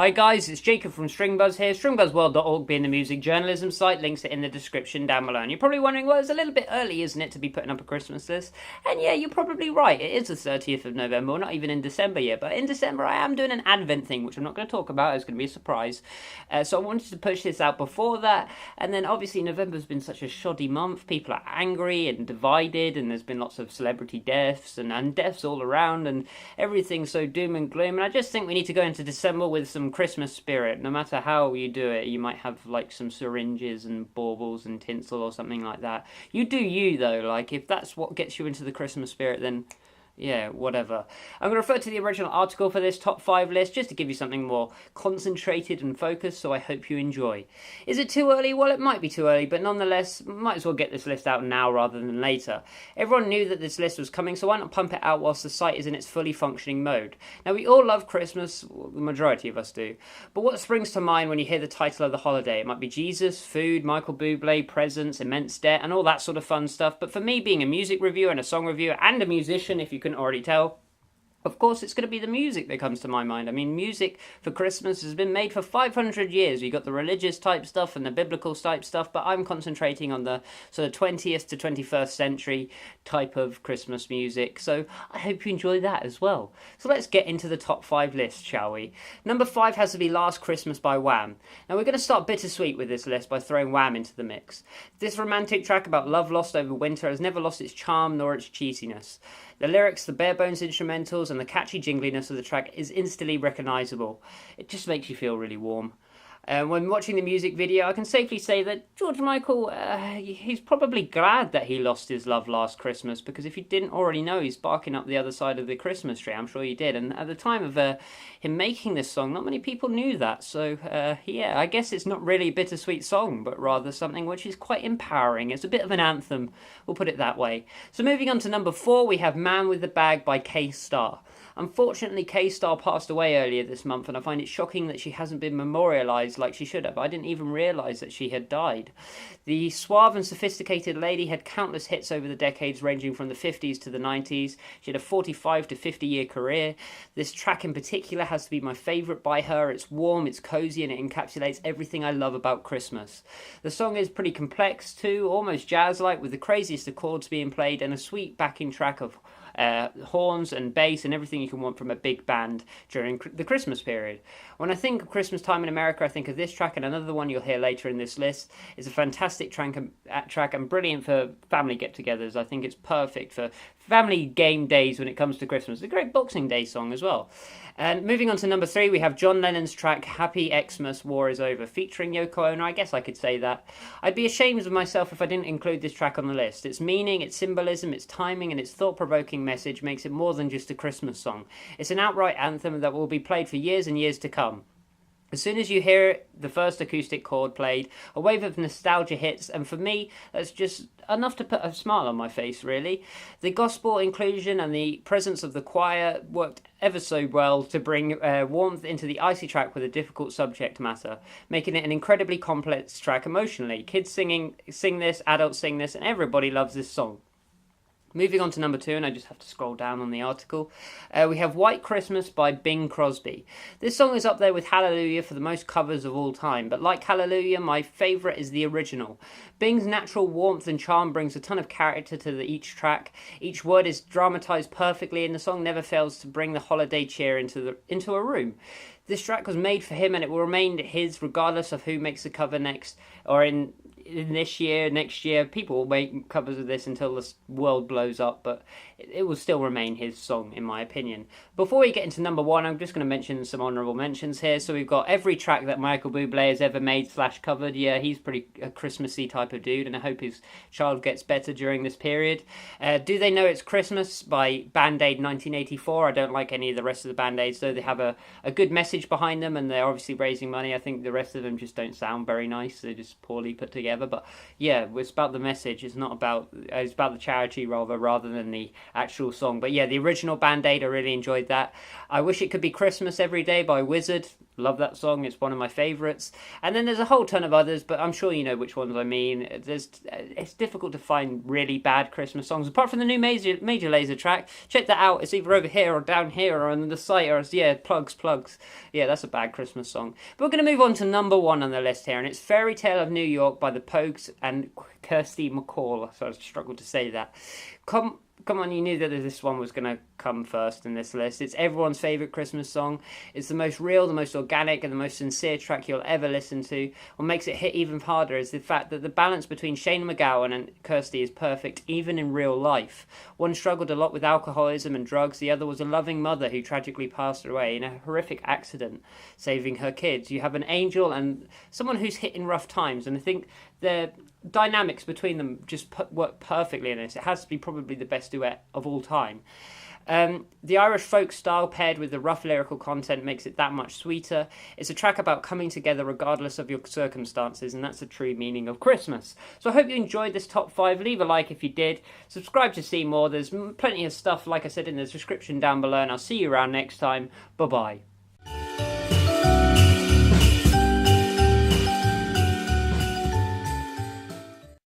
Hi guys, it's Jacob from Stringbuzz here, stringbuzzworld.org being the music journalism site, links are in the description down below. And you're probably wondering, well, it's a little bit early, isn't it, to be putting up a Christmas list? And yeah, you're probably right, it is the 30th of November, we're not even in December yet, but in December I am doing an Advent thing, which I'm not going to talk about, it's going to be a surprise. So I wanted to push this out before that, and then obviously November's been such a shoddy month, people are angry and divided, and there's been lots of celebrity deaths, and deaths all around, and everything's so doom and gloom, and I just think we need to go into December with some Christmas spirit. No matter how you do it, you might have like some syringes and baubles and tinsel or something like that. You do you though, like if that's what gets you into the Christmas spirit, then yeah, whatever. I'm going to refer to the original article for this top 5 list just to give you something more concentrated and focused, so I hope you enjoy. Is it too early? Well, it might be too early, but nonetheless, might as well get this list out now rather than later. Everyone knew that this list was coming, so why not pump it out whilst the site is in its fully functioning mode? Now, we all love Christmas, the majority of us do, but what springs to mind when you hear the title of the holiday? It might be Jesus, food, Michael Bublé, presents, immense debt, and all that sort of fun stuff, but for me, being a music reviewer and a song reviewer and a musician, if you couldn't already tell, of course it's going to be the music that comes to my mind. I mean, music for Christmas has been made for 500 years. You got the religious type stuff and the biblical type stuff, but I'm concentrating on the sort of 20th to 21st century type of Christmas music, so I hope you enjoy that as well. So let's get into the top 5 list, shall we? Number 5 has to be Last Christmas by Wham. Now we're going to start bittersweet with this list by throwing Wham into the mix. This romantic track about love lost over winter has never lost its charm nor its cheesiness. The lyrics, the bare bones instrumentals, and the catchy jingliness of the track is instantly recognisable. It just makes you feel really warm. When watching the music video, I can safely say that George Michael, he's probably glad that he lost his love last Christmas, because if you didn't already know, he's barking up the other side of the Christmas tree. I'm sure you did. And at the time of him making this song, not many people knew that. So, yeah, I guess it's not really a bittersweet song, but rather something which is quite empowering. It's a bit of an anthem, we'll put it that way. So moving on to number 4, we have Man with the Bag by K-Star. Unfortunately, K-Star passed away earlier this month, and I find it shocking that she hasn't been memorialised like she should have. I didn't even realise that she had died. The suave and sophisticated lady had countless hits over the decades, ranging from the 50s to the 90s. She had a 45 to 50 year career. This track in particular has to be my favourite by her. It's warm, it's cosy, and it encapsulates everything I love about Christmas. The song is pretty complex too, almost jazz-like, with the craziest of chords being played and a sweet backing track of horns and bass and everything you can want from a big band during the Christmas period. When I think of Christmas time in America, I think of this track, and another one you'll hear later in this list is a fantastic track and brilliant for family get-togethers. I think it's perfect for family game days when it comes to Christmas. It's a great Boxing Day song as well. And moving on to number 3, we have John Lennon's track Happy Xmas War is Over, featuring Yoko Ono. I guess I could say that. I'd be ashamed of myself if I didn't include this track on the list. Its meaning, its symbolism, its timing, and its thought-provoking message makes it more than just a Christmas song. It's an outright anthem that will be played for years and years to come. As soon as you hear it, the first acoustic chord played, a wave of nostalgia hits, and for me, that's just enough to put a smile on my face, really. The gospel inclusion and the presence of the choir worked ever so well to bring warmth into the icy track with a difficult subject matter, making it an incredibly complex track emotionally. Kids sing this, adults sing this, and everybody loves this song. Moving on to number 2, and I just have to scroll down on the article, we have White Christmas by Bing Crosby. This song is up there with Hallelujah for the most covers of all time, but like Hallelujah, my favourite is the original. Bing's natural warmth and charm brings a ton of character to each track. Each word is dramatised perfectly, and the song never fails to bring the holiday cheer into a room. This track was made for him, and it will remain his regardless of who makes the cover next, or in this year, next year. People will make covers of this until the world blows up, but it will still remain his song, in my opinion. Before we get into number 1, I'm just going to mention some honourable mentions here. So we've got every track that Michael Bublé has ever made / covered. Yeah, he's pretty a Christmassy type of dude, and I hope his child gets better during this period. Do They Know It's Christmas by Band-Aid 1984. I don't like any of the rest of the Band-Aids, though they have a good message behind them, and they're obviously raising money. I think the rest of them just don't sound very nice. They're just poorly put together. But yeah, it's about the message. It's about the charity rather than the actual song. But yeah, the original Band-Aid, I really enjoyed that. I Wish It Could Be Christmas Every Day by Wizard. Love that song. It's one of my favourites. And then there's a whole ton of others, but I'm sure you know which ones I mean. It's difficult to find really bad Christmas songs, apart from the new Major Lazer track. Check that out. It's either over here or down here or on the site, or yeah, plugs. Yeah, that's a bad Christmas song. But we're going to move on to number one on the list here, and it's Fairy Tale of New York by the Pogues and Kirsty MacColl. So I struggled to say that. Come on, you knew that this one was going to come first in this list. It's everyone's favourite Christmas song. It's the most real, the most organic, and the most sincere track you'll ever listen to. What makes it hit even harder is the fact that the balance between Shane MacGowan and Kirsty is perfect, even in real life. One struggled a lot with alcoholism and drugs. The other was a loving mother who tragically passed away in a horrific accident, saving her kids. You have an angel and someone who's hit in rough times, and I think the dynamics between them just work perfectly in this. It has to be probably the best duet of all time. The Irish folk style paired with the rough lyrical content makes it that much sweeter. It's a track about coming together regardless of your circumstances, and that's the true meaning of Christmas. So I hope you enjoyed this top 5. Leave a like if you did. Subscribe to see more. There's plenty of stuff, like I said, in the description down below, and I'll see you around next time. Bye-bye.